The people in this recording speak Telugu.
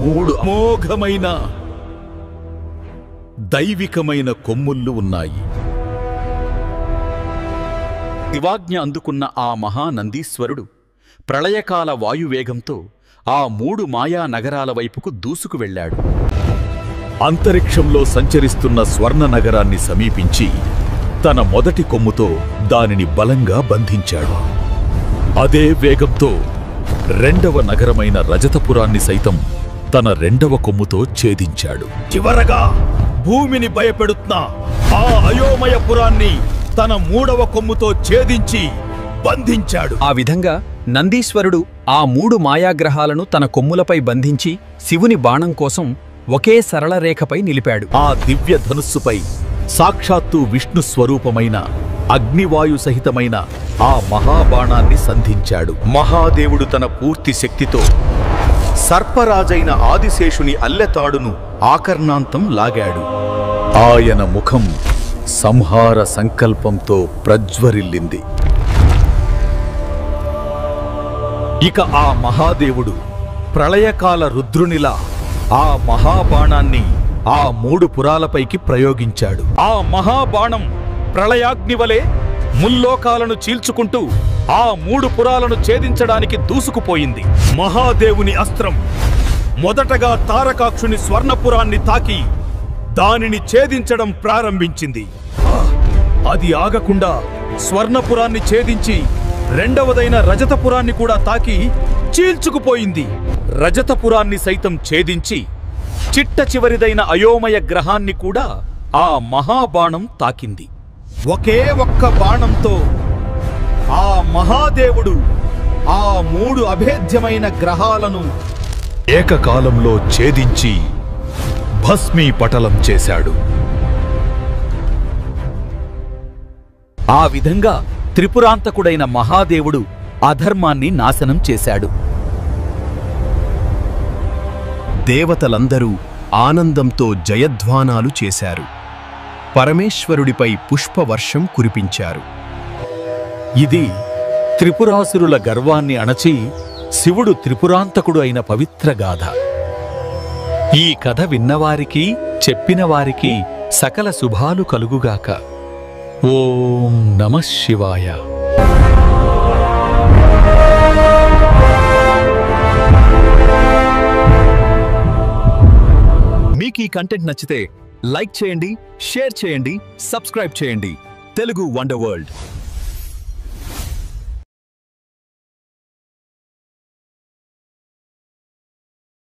3 అమోఘమైన దైవికమైన కొమ్ముళ్ళు ఉన్నాయి. శివాజ్ఞ అందుకున్న ఆ మహానందీశ్వరుడు ప్రళయకాల వాయువేగంతో ఆ 3 మాయా నగరాల వైపుకు దూసుకు వెళ్ళాడు. అంతరిక్షంలో సంచరిస్తున్న స్వర్ణ నగరాన్ని సమీపించి తన మొదటి కొమ్ముతో దానిని బలంగా బంధించాడు. అదే వేగంతో రెండవ నగరమైన రజతపురాన్ని సైతం తన రెండవ కొమ్ముతో ఛేదించాడు. చివరగా భూమిని భయపెడుతున్న ఆ అయోమయపురాన్ని తన 3వ కొమ్ముతో ఛేదించి బంధించాడు. ఆ విధంగా నందీశ్వరుడు ఆ 3 మాయాగ్రహాలను తన కొమ్ములపై బంధించి శివుని బాణం కోసం ఒకే సరళ రేఖపై నిలిపాడు. ఆ దివ్య ధనుస్సుపై సాక్షాత్తు విష్ణు స్వరూపమైన అగ్నివాయు సహితమైన ఆ మహాబాణాన్ని సంధించాడు. మహాదేవుడు తన పూర్తి శక్తితో సర్పరాజైన ఆదిశేషుని అల్లెతాడును ఆకర్ణాంతం లాగాడు. ఆయన ముఖం సంహార సంకల్పంతో ప్రజ్వరిల్లింది. ఇక ఆ మహాదేవుడు ప్రళయకాల రుద్రునిలా ఆ మహాబాణాన్ని ఆ 3 పురాలపైకి ప్రయోగించాడు. ఆ మహాబాణం ప్రళయాగ్నివలే ముల్లోకాలను చీల్చుకుంటూ ఆ 3 పురాలను ఛేదించడానికి దూసుకుపోయింది. మహాదేవుని అస్త్రం మొదటగా తారకాక్షుని స్వర్ణపురాన్ని తాకి దానిని ఛేదించడం ప్రారంభించింది. అది ఆగకుండా స్వర్ణపురాన్ని ఛేదించి రెండవదైన రజతపురాన్ని కూడా తాకి చీల్చుకుపోయింది. రజతపురాన్ని సైతం ఛేదించి చిట్ట చివరిదైన అయోమయ గ్రహాన్ని కూడా ఆ మహాబాణం తాకింది. ఒకే ఒక్క బాణంతో ఆ మహాదేవుడు ఆ 3 అభేద్యమైన గ్రహాలను ఏకకాలంలో ఛేదించి భస్మీపటలం చేశాడు. ఆ విధంగా త్రిపురాంతకుడైన మహాదేవుడు అధర్మాన్ని నాశనం చేశాడు. దేవతలందరూ ఆనందంతో జయధ్వానాలు చేశారు. పరమేశ్వరుడిపై పుష్పవర్షం కురిపించారు. ఇది త్రిపురాసురుల గర్వాన్ని అణచి శివుడు త్రిపురాంతకుడు అయిన పవిత్ర గాథ. ఈ కథ విన్నవారికి చెప్పినవారికి సకల శుభాలు కలుగుగాక. ఓం నమః శివాయ. మీకు ఈ కంటెంట్ నచ్చితే లైక్ చేయండి, షేర్ చేయండి, సబ్స్క్రైబ్ చేయండి. Telugu wonder world.